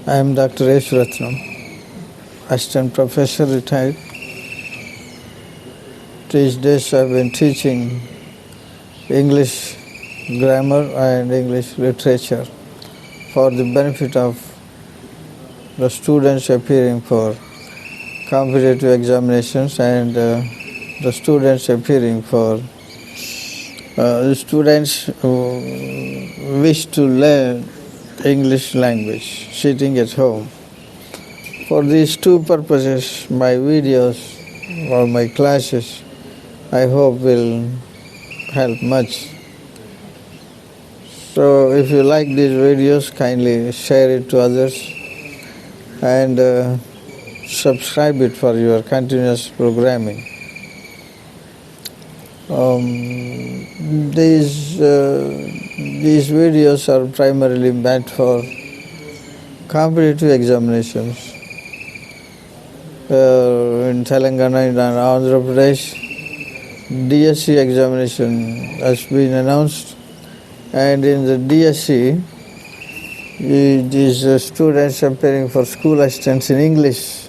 I am Dr. S. Ratnam, Assistant Professor retired. These days I have been teaching English grammar and English literature for the benefit of the students appearing for competitive examinations and the students appearing for the students who wish to learn English language sitting at home. For these two purposes, my videos or my classes, I hope will help much. So if you like these videos, kindly share it to others and subscribe it for your continuous programming. These videos are primarily meant for competitive examinations. In Telangana and Andhra Pradesh, DSC examination has been announced, and in the DSC, these students appearing for school assistants in English,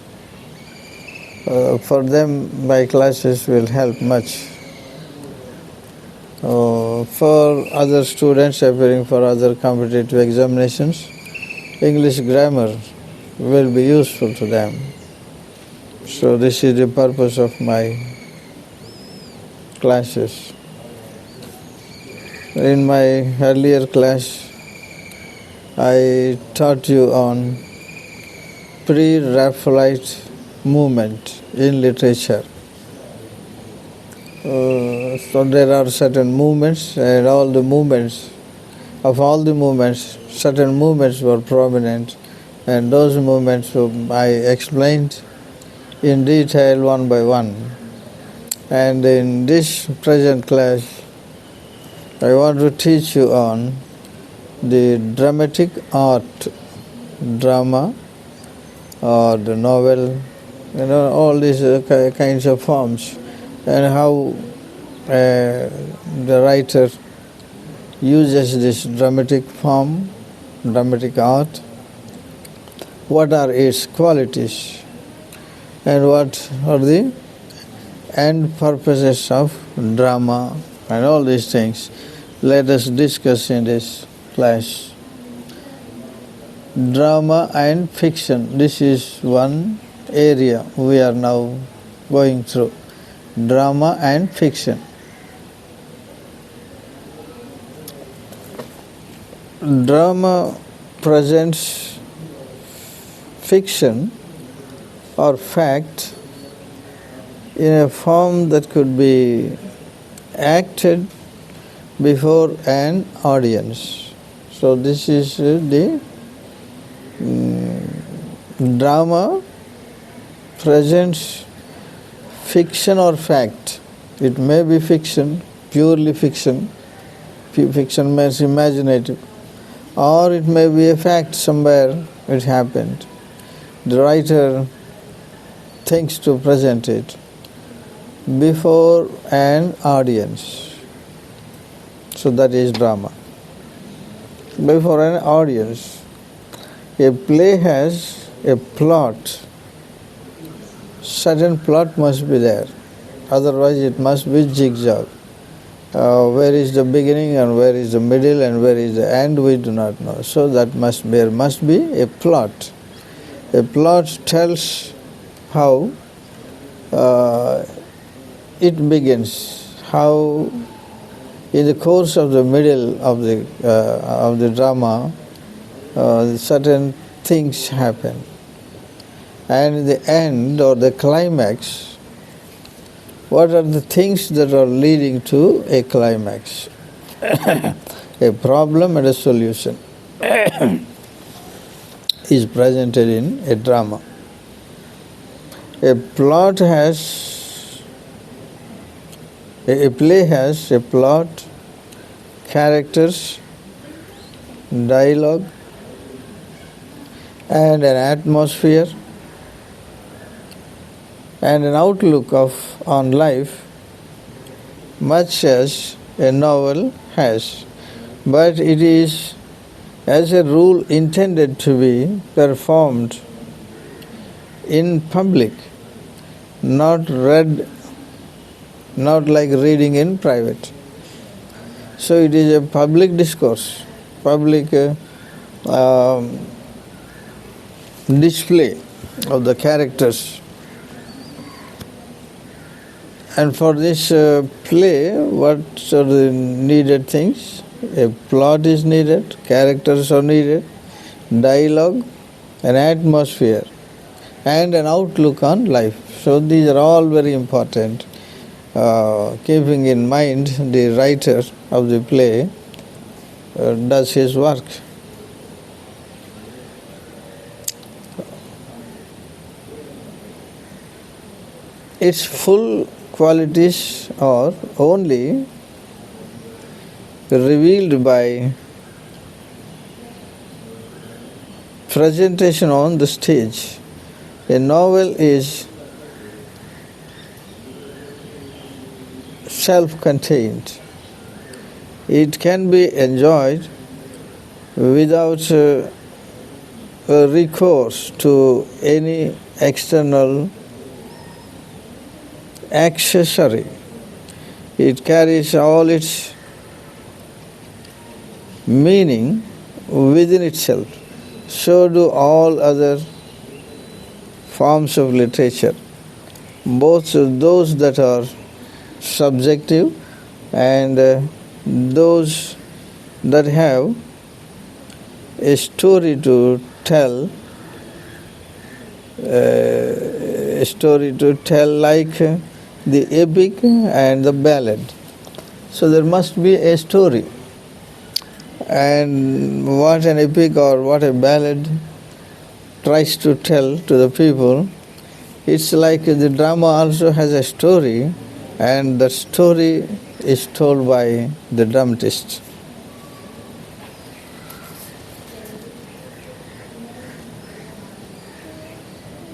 for them my classes will help much. For other students appearing for other competitive examinations, English grammar will be useful to them. So this is the purpose of my classes. In my earlier class, I taught you on pre-Raphaelite movement in literature. So there are certain movements, and of all the movements, certain movements were prominent, and those movements I explained in detail one by one. And in this present class, I want to teach you on the dramatic art, drama or the novel, all these kinds of forms, and how the writer uses this dramatic form, dramatic art, what are its qualities, and what are the end purposes of drama, and all these things. Let us discuss in this class. Drama and fiction, this is one area we are now going through. Drama and fiction. Drama presents fiction or fact in a form that could be acted before an audience. So this is the drama presents fiction or fact. It may be fiction, purely fiction. Fiction means imaginative. Or it may be a fact, somewhere it happened. The writer thinks to present it before an audience. So that is drama. Before an audience. A play has a plot. Certain plot must be there. Otherwise it must be zigzag. Where is the beginning and where is the middle and where is the end, we do not know. So there must be a plot. A plot tells how it begins, how in the course of the middle of the drama certain things happen, and in the end or the climax, what are the things that are leading to a climax? A problem and a solution is presented in a drama. A play has a plot, characters, dialogue, and an atmosphere, and an outlook on life, much as a novel has. But it is as a rule intended to be performed in public, not like reading in private. So it is a public discourse, public display of the characters. And for this play, what are the needed things? A plot is needed, characters are needed, dialogue, an atmosphere, and an outlook on life. So these are all very important. Keeping in mind the writer of the play does his work. Its full qualities are only revealed by presentation on the stage. A novel is self-contained. It can be enjoyed without recourse to any external accessory. It carries all its meaning within itself. So do all other forms of literature, both those that are subjective and those that have a story to tell, like the epic and the ballad. So there must be a story. And what an epic or what a ballad tries to tell to the people, it's like the drama also has a story, and the story is told by the dramatist.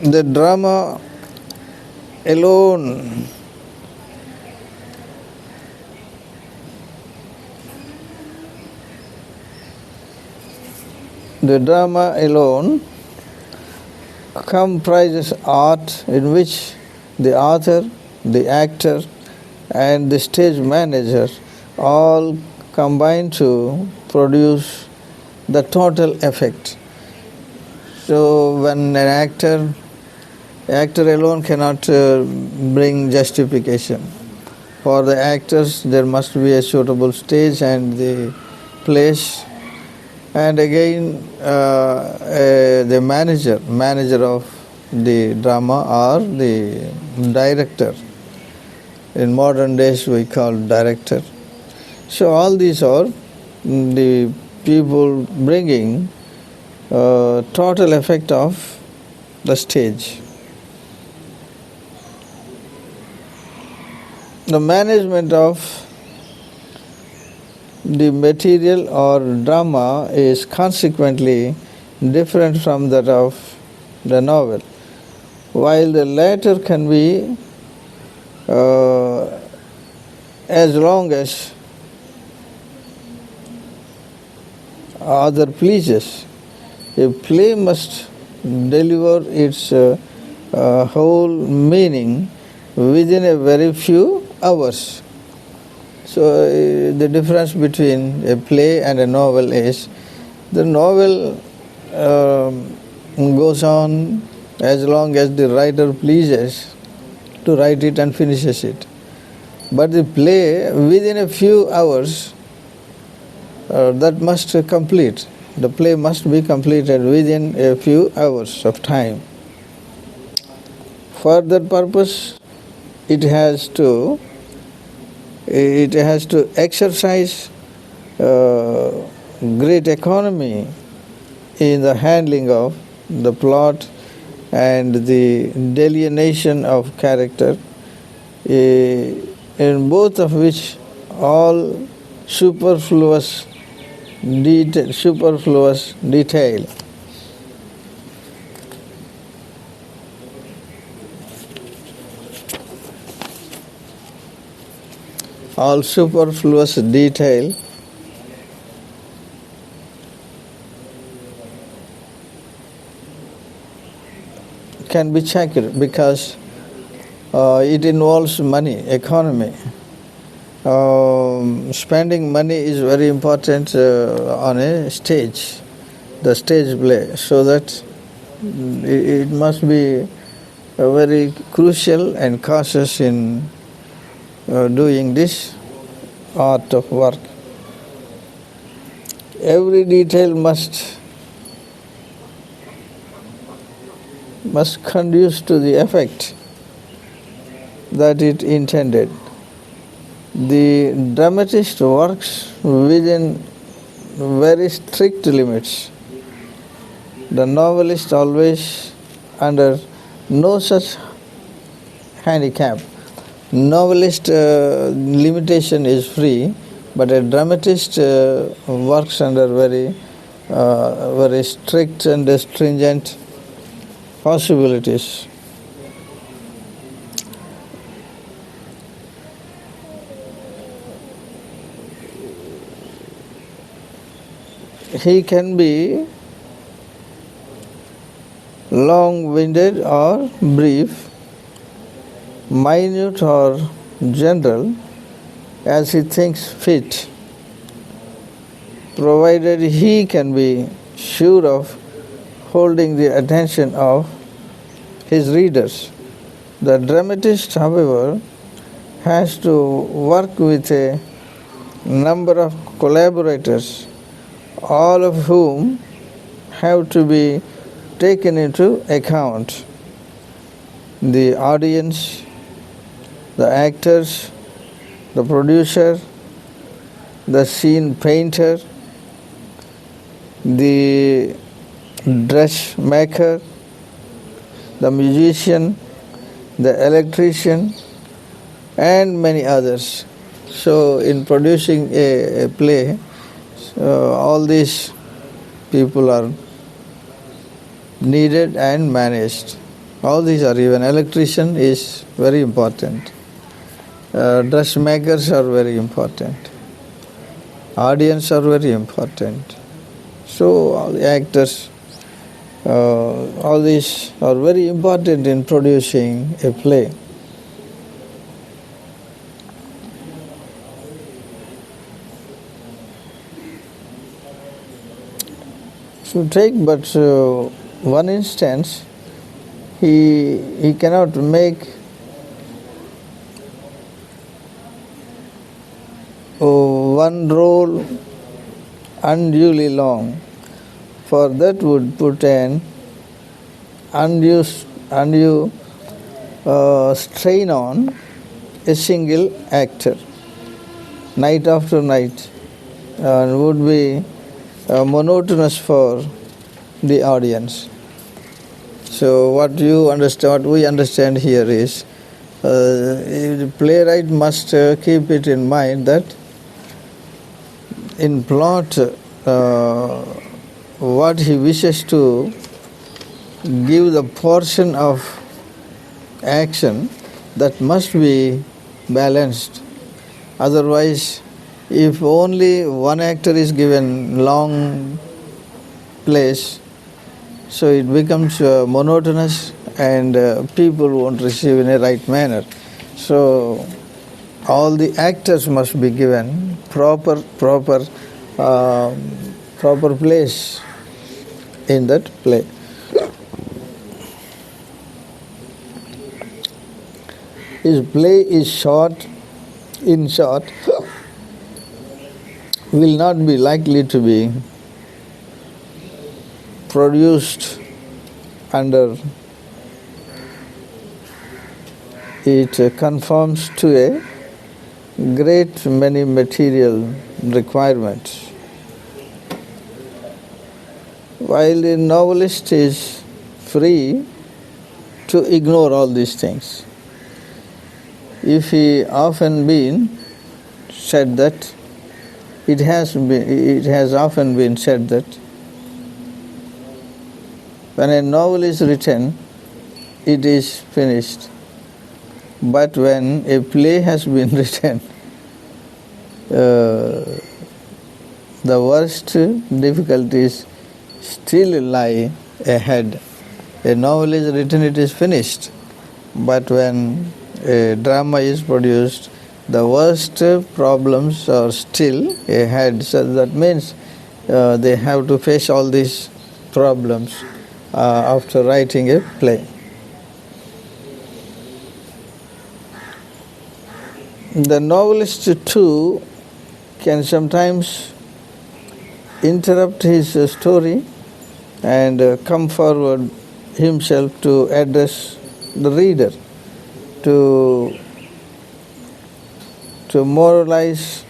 The drama alone comprises art in which the author, the actor, and the stage manager all combine to produce the total effect. So when an actor alone cannot bring justification. For the actors, there must be a suitable stage and the place. And again, the manager of the drama or the director. In modern days, we call director. So all these are the people bringing total effect of the stage. The management of the material or drama is consequently different from that of the novel. While the latter can be as long as other pleases, a play must deliver its whole meaning within a very few hours. So the difference between a play and a novel is the novel goes on as long as the writer pleases to write it and finishes it. But the play, within a few hours, that must complete. The play must be completed within a few hours of time. For that purpose, it has to exercise great economy in the handling of the plot and the delineation of character, in both of which all superfluous detail can be checked because it involves money, economy. Spending money is very important on a stage, the stage play, so that it must be very crucial and cautious in doing this art of work. Every detail must conduce to the effect that it intended. The dramatist works within very strict limits. The novelist always under no such handicap. Novelist limitation is free, but a dramatist works under very strict and stringent possibilities. He can be long-winded or brief, minute or general, as he thinks fit, provided he can be sure of holding the attention of his readers. The dramatist, however, has to work with a number of collaborators, all of whom have to be taken into account. The audience, the actors, the producer, the scene painter, the dressmaker, the musician, the electrician, and many others. So in producing a play, all these people are needed and managed. All these are even. Electrician is very important. Dressmakers are very important. Audience are very important. So all the actors, all these are very important in producing a play. To take but one instance, he cannot make one role unduly long, for that would put an undue strain on a single actor night after night, and would be monotonous for the audience. So what we understand here is the playwright must keep it in mind that in plot what he wishes to give the portion of action that must be balanced. Otherwise, if only one actor is given long place, so it becomes monotonous and people won't receive in a right manner. So all the actors must be given proper place in that play. His play is short, in short, will not be likely to be produced under it conforms to a great many material requirements. While the novelist is free to ignore all these things. If he often been said that, it has often been said that when a novel is written, it is finished. But when a play has been written, the worst difficulties still lie ahead. A novel is written, it is finished. But when a drama is produced, the worst problems are still ahead. So that means they have to face all these problems after writing a play. The novelist too can sometimes interrupt his story and come forward himself to address the reader, to moralize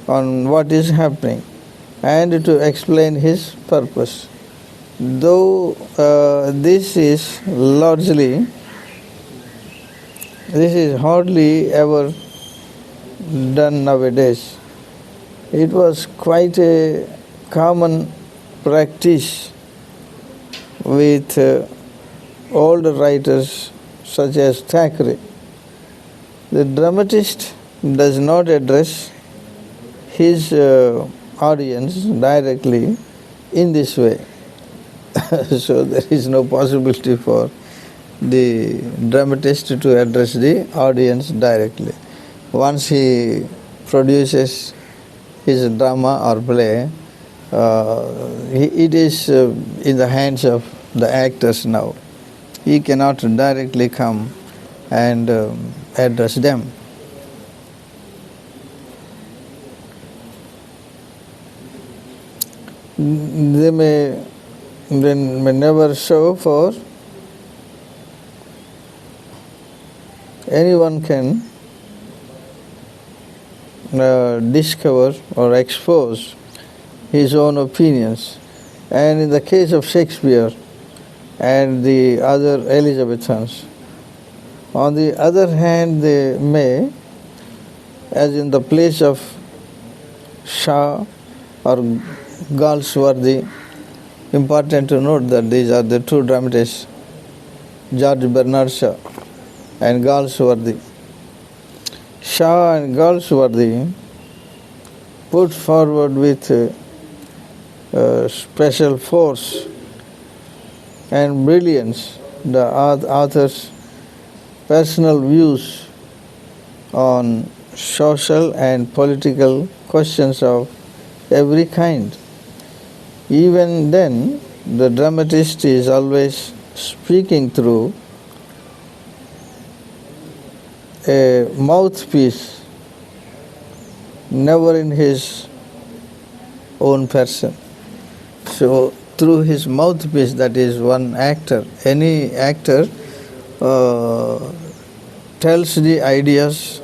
on what is happening and to explain his purpose. Though this is hardly ever done nowadays. It was quite a common practice with older writers such as Thackeray. The dramatist does not address his audience directly in this way. So there is no possibility for the dramatist to address the audience directly. Once he produces his drama or play, it is in the hands of the actors now. He cannot directly come and address them. They may never show, for anyone can discover or expose his own opinions. And in the case of Shakespeare and the other Elizabethans, on the other hand, they may, as in the place of Shaw or Galsworthy, important to note that these are the two dramatists, George Bernard Shaw and Galsworthy. Shaw and Galsworthy put forward with special force and brilliance the author's personal views on social and political questions of every kind. Even then, the dramatist is always speaking through a mouthpiece, never in his own person. So through his mouthpiece, that is one actor, any actor tells the ideas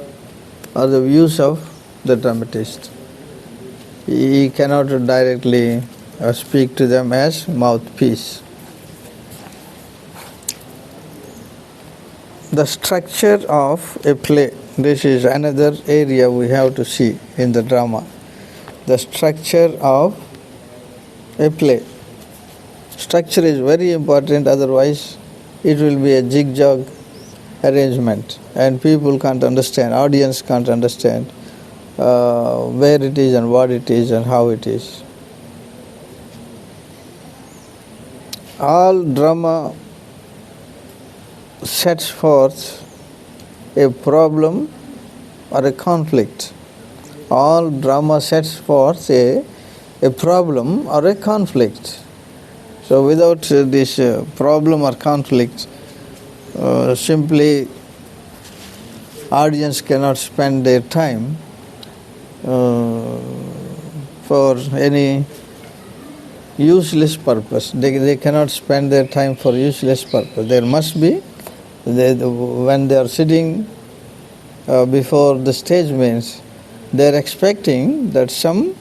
or the views of the dramatist. He cannot directly speak to them as mouthpiece. The structure of a play. This is another area we have to see in the drama. The structure of a play. Structure is very important, otherwise it will be a zigzag arrangement and people can't understand, audience can't understand where it is and what it is and how it is. All drama sets forth a problem or a conflict. All drama sets forth a problem or a conflict. So without this problem or conflict, simply audience cannot spend their time for any useless purpose. They cannot spend their time for useless purpose. There must be, when they are sitting before the stage, means they are expecting that some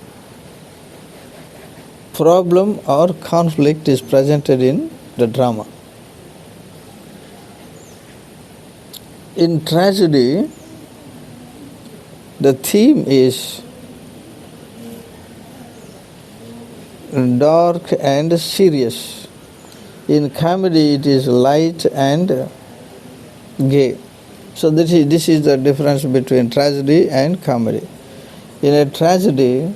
problem or conflict is presented in the drama. In tragedy, the theme is dark and serious. In comedy, it is light and gay. So this is the difference between tragedy and comedy. In a tragedy,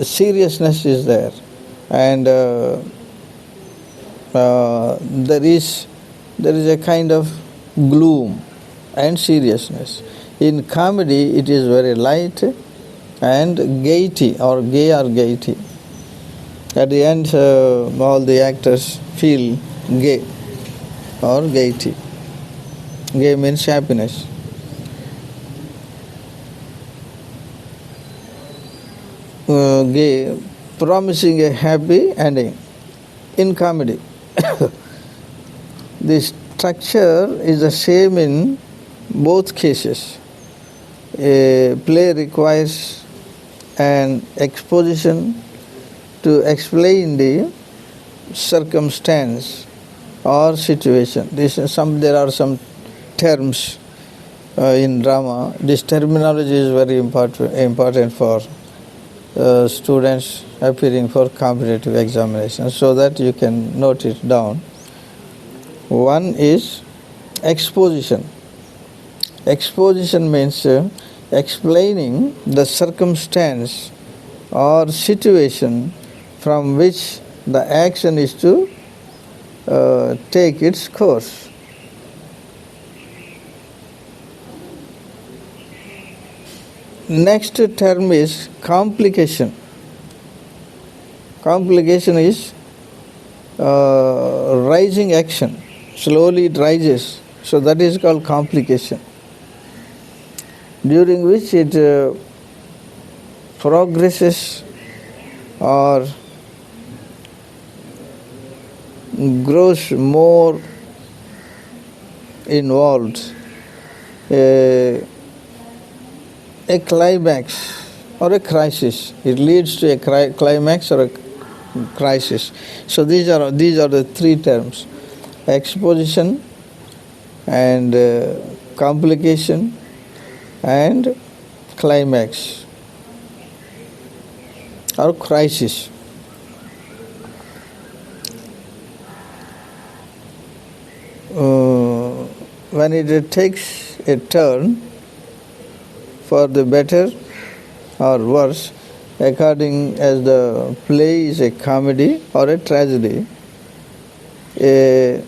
seriousness is there, and there is a kind of gloom and seriousness. In comedy, it is very light and gaiety, or gay or gaiety. At the end, all the actors feel gay or gaiety. Gay means happiness. Gay, promising a happy ending in comedy. The structure is the same in both cases. A play requires an exposition to explain the circumstance or situation. There are some terms in drama. This terminology is very important for students appearing for competitive examinations, so that you can note it down. One is exposition. Exposition means explaining the circumstance or situation from which the action is to take its course. Next term is complication. Complication is rising action. Slowly it rises, so that is called complication, during which it progresses or grows more involved. A climax or a crisis. It leads to a climax or a crisis. So these are the three terms: exposition and complication and climax or crisis. When it takes a turn for the better or worse, according as the play is a comedy or a tragedy, a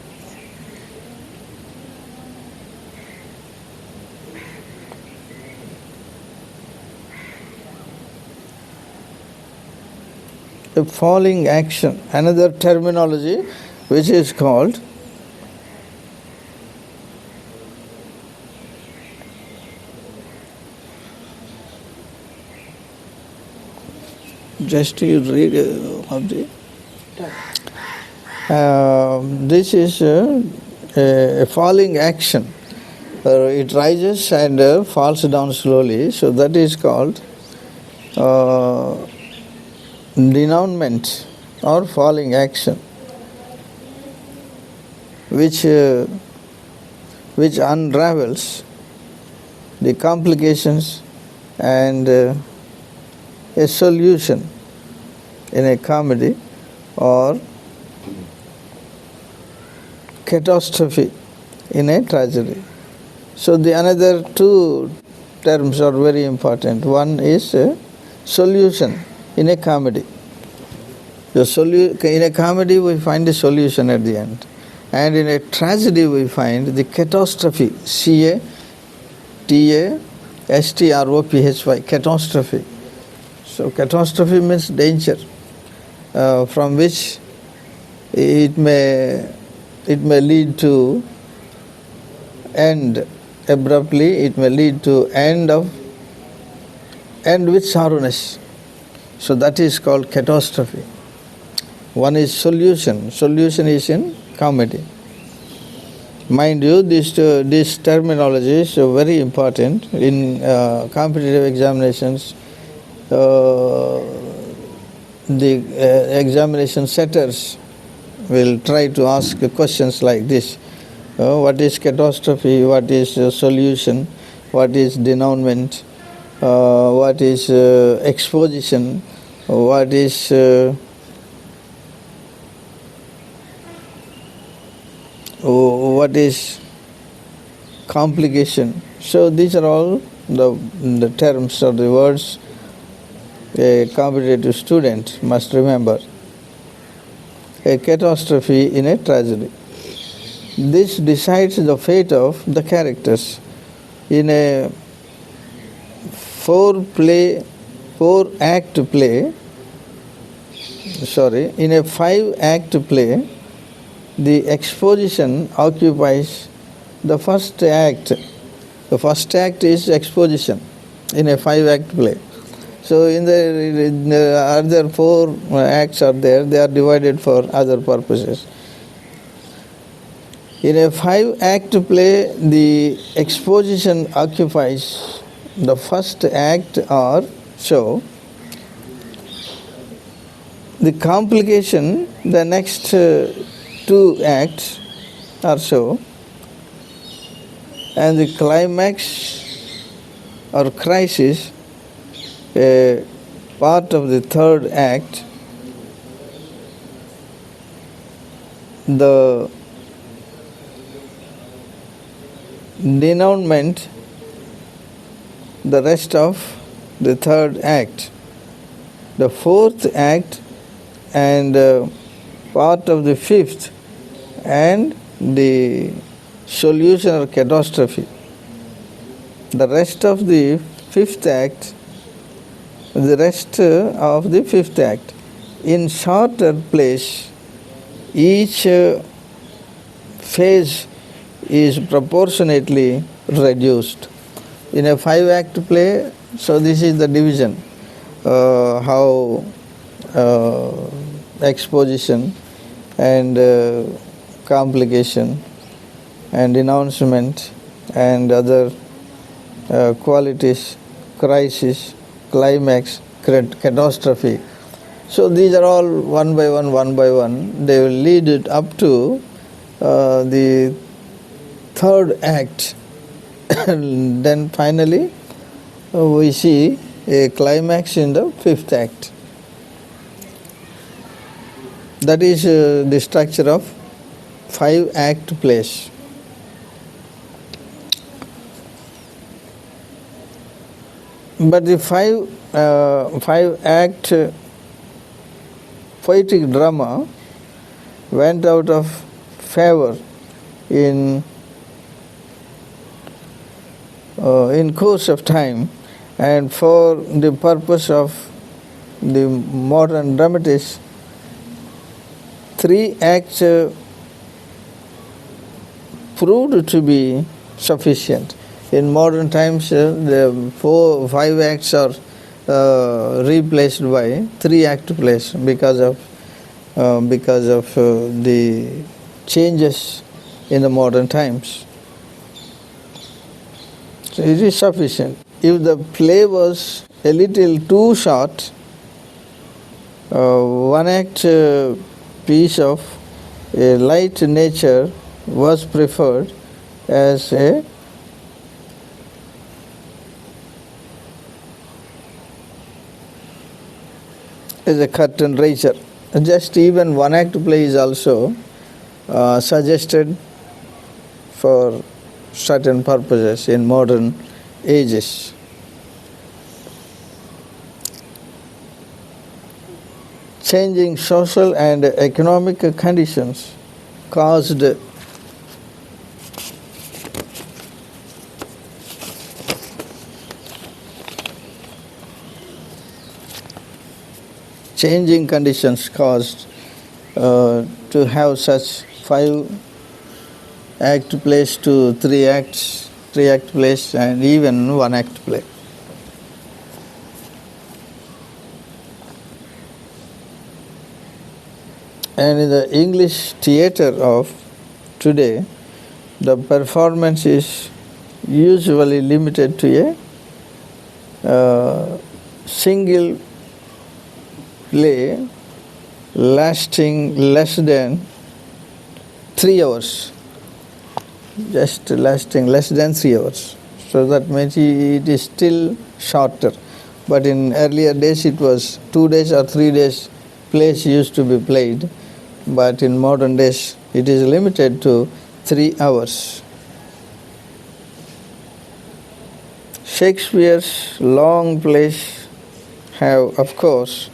falling action, another terminology which is called just you read of the this is a falling action. It rises and falls down slowly, so that is called denouement or falling action, which unravels the complications and a solution in a comedy, or catastrophe in a tragedy. So the another two terms are very important. One is solution in a comedy. In a comedy we find the solution at the end, and in a tragedy we find the catastrophe. CATASTROPHY, catastrophe. So catastrophe means danger, from which it may lead to end abruptly. It may lead to end with sorrowness. So that is called catastrophe. One is solution. Solution is in comedy. Mind you, this terminology is very important in competitive examinations. The examination setters will try to ask questions like this: what is catastrophe? What is solution? What is denouement? What is exposition? What is complication? So these are all the terms or the words a competitive student must remember. a catastrophe in a tragedy. This decides the fate of the characters. In a in a 5-act play, the exposition occupies the first act. The first act is exposition in a 5-act play. So in the other 4 acts are there, they are divided for other purposes. In a 5-act play, the exposition occupies the first act or show. The complication, the next 2 acts or so, and the climax or crisis, a part of the 3rd act. The denouement, the rest of the 3rd act. The 4th act and part of the 5th and the solution or catastrophe. The rest of the 5th act, the rest of the 5th act. In shorter plays, each phase is proportionately reduced. In a 5-act play, so this is the division, how exposition and complication and announcement and other qualities, crisis, climax, catastrophe. So these are all one by one, they will lead it up to the 3rd act. And then finally we see a climax in the 5th act. That is the structure of 5-act plays. But the 5-act poetic drama went out of favor in course of time, and for the purpose of the modern dramatists, 3 acts proved to be sufficient. In modern times, the 5 acts are replaced by 3-act plays because of the changes in the modern times. So it is sufficient. If the play was a little too short, 1-act piece of a light nature was preferred as a curtain raiser. Just even 1-act play is also suggested for certain purposes in modern ages. Changing social and economic conditions caused to have such 5-act plays to 3-act plays, and even 1-act play. And in the English theatre of today, the performance is usually limited to a single play lasting less than 3 hours. Just lasting less than 3 hours. So that means it is still shorter. But in earlier days it was 2 days or 3 days plays used to be played. But in modern days it is limited to 3 hours. Shakespeare's long plays have, of course,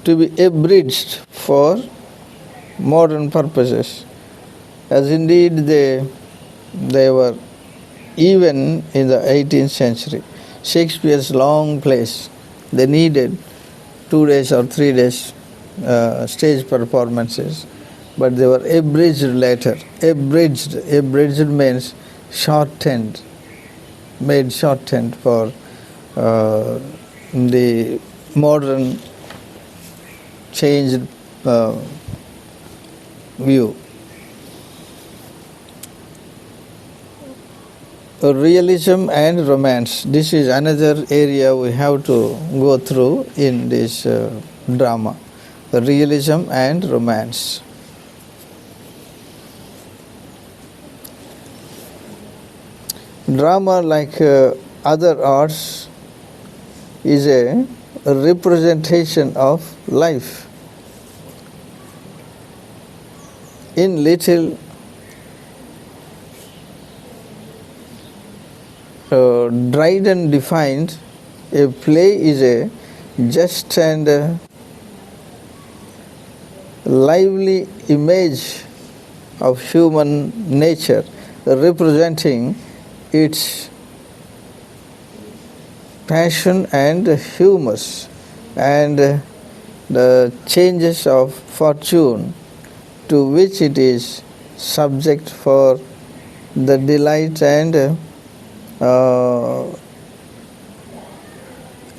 to be abridged for modern purposes, as indeed they were even in the 18th century. Shakespeare's long plays, they needed 2 days or 3 days stage performances, but they were abridged later. Abridged means shortened, made shortened for the modern changed view. Realism and romance. This is another area we have to go through in this drama. Realism and romance. Drama, like other arts, is a representation of life. In little Dryden defined a play is a just and lively image of human nature, representing its passion and humor and the changes of fortune to which it is subject for the delight and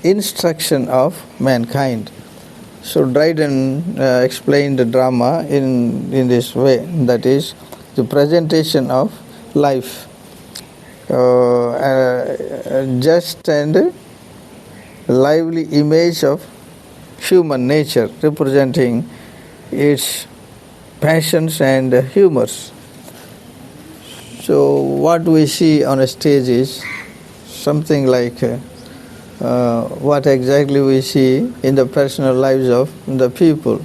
instruction of mankind. So Dryden explained the drama in this way, that is, the presentation of life, just and lively image of human nature, representing its passions and humors. So what we see on a stage is something like what exactly we see in the personal lives of the people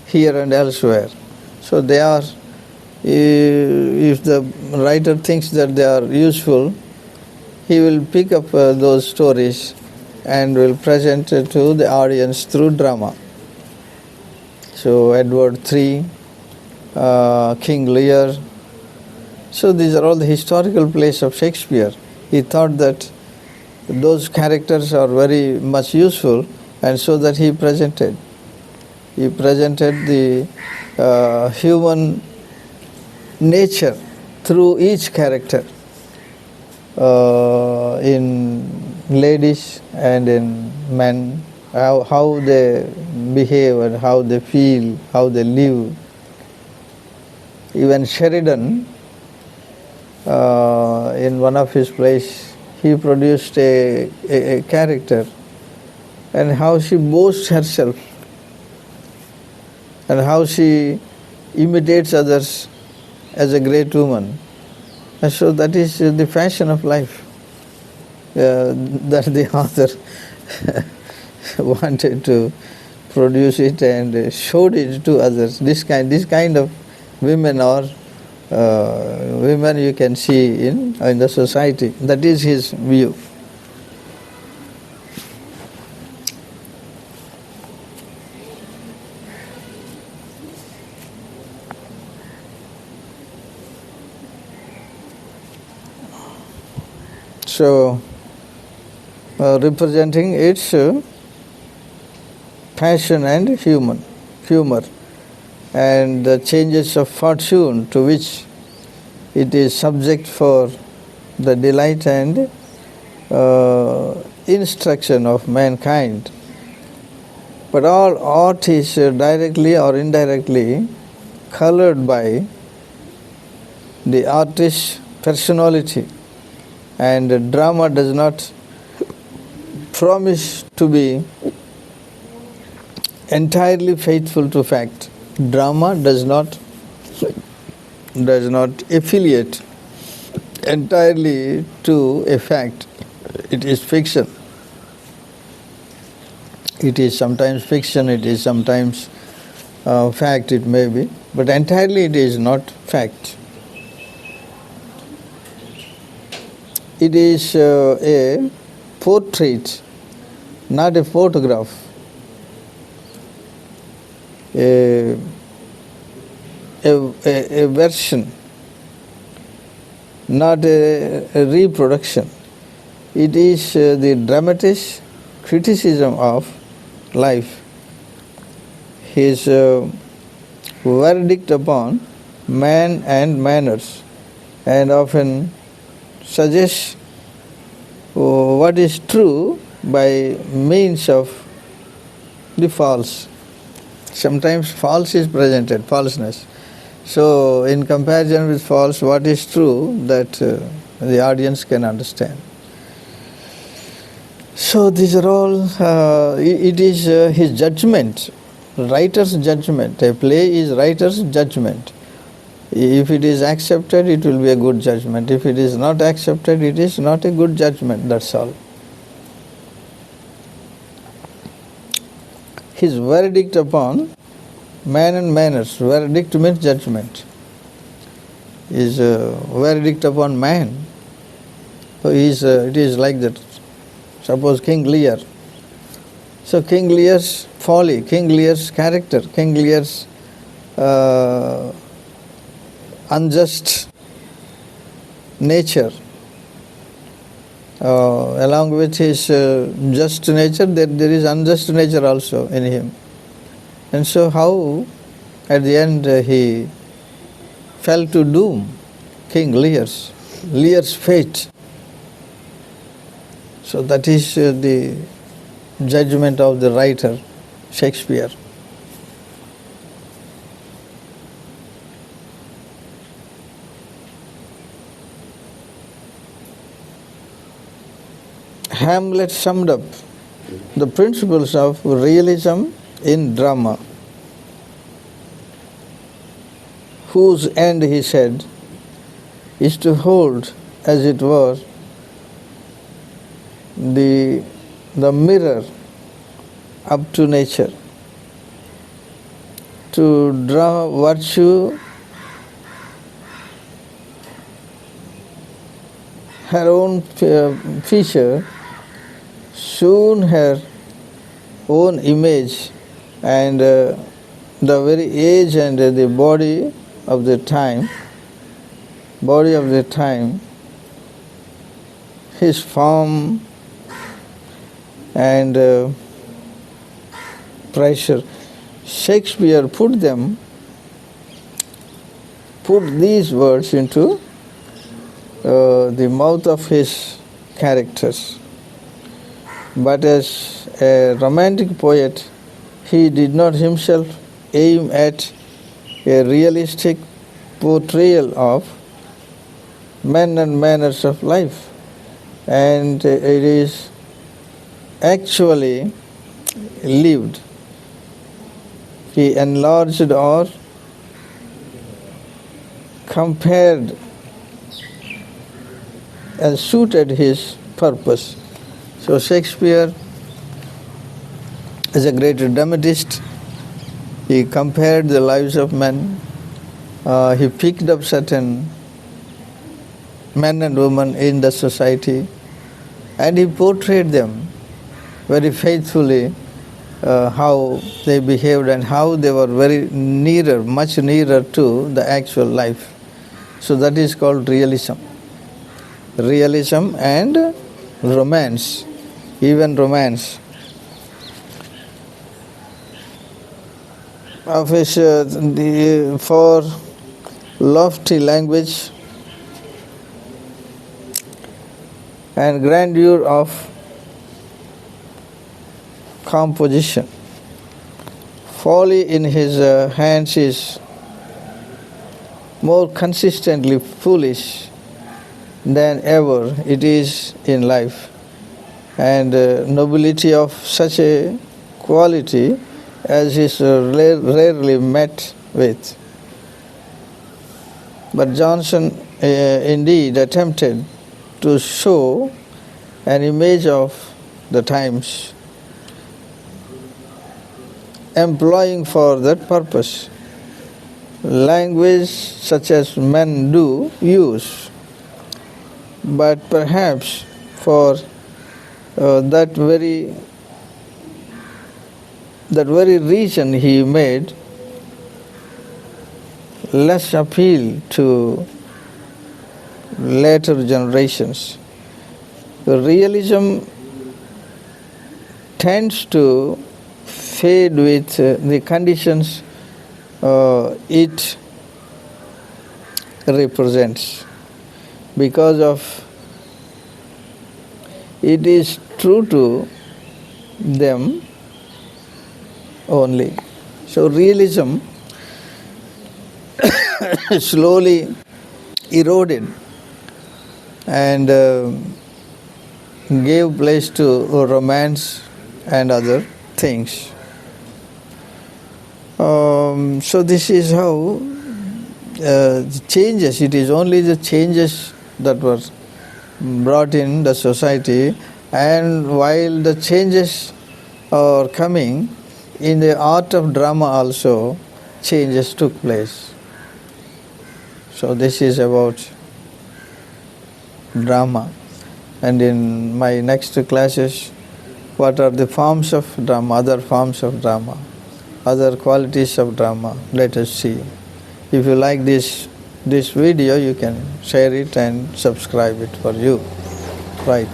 here and elsewhere. So they are, if the writer thinks that they are useful, he will pick up those stories and will present it to the audience through drama. So Edward III, King Lear. So these are all the historical plays of Shakespeare. He thought that those characters are very much useful, and so that he presented the human nature through each character, in ladies and in men, how they behave and how they feel, how they live. Even Sheridan, in one of his plays, he produced a character, and how she boasts herself and how she imitates others as a great woman. And so that is the fashion of life, that the author wanted to produce it and showed it to others. This kind of women are women you can see in the society. That is his view. So, representing its passion and humor, and the changes of fortune to which it is subject for the delight and instruction of mankind. But all art is directly or indirectly colored by the artist's personality, and drama does not promise to be entirely faithful to fact. Drama does not affiliate entirely to a fact. It is fiction. It is sometimes fiction, it is sometimes fact, it may be, but entirely it is not fact. It is a portrait, not a photograph. A a version, not a reproduction. It is the dramatic criticism of life. His verdict upon man and manners, and often suggests what is true by means of the false. Sometimes false is presented, falseness. So in comparison with false, what is true, that the audience can understand. So these are all, it is his judgment, writer's judgment. A play is writer's judgment. If it is accepted, it will be a good judgment. If it is not accepted, it is not a good judgment, that's all. His verdict upon man and manners, verdict means judgment, is verdict upon man. So it is like that. Suppose King Lear. So King Lear's folly, King Lear's character, King Lear's unjust nature, along with his just nature, there is unjust nature also in him. And so how at the end he fell to doom, King Lear's fate. So that is the judgment of the writer, Shakespeare. Hamlet summed up the principles of realism in drama, whose end, he said, is to hold, as it were, the mirror up to nature, to draw virtue, her own feature, soon her own image, and the very age and the body of the time, his form and pressure. Shakespeare put these words into the mouth of his characters. But as a romantic poet, he did not himself aim at a realistic portrayal of men and manners of life, and it is actually lived. He enlarged or compared and suited his purpose. So Shakespeare is a great dramatist. He compared the lives of men. He picked up certain men and women in the society, and he portrayed them very faithfully, how they behaved and how they were much nearer to the actual life. So that is called realism. Realism and romance, even romance. Of his for lofty language and grandeur of composition. Folly in his hands is more consistently foolish than ever it is in life, and nobility of such a quality as is rarely met with. But Johnson indeed attempted to show an image of the times, employing for that purpose language such as men do use, but perhaps for that very reason he made less appeal to later generations. Realism tends to fade with the conditions it represents, because of it is true to them only. So realism slowly eroded and gave place to romance and other things. So this is how the changes, it is only the changes that were brought in the society, and while the changes are coming, in the art of drama also changes took place. So this is about drama. And in my next classes, what are the forms of drama, other forms of drama, other qualities of drama, let us see. If you like this video, you can share it and subscribe it for you. Right.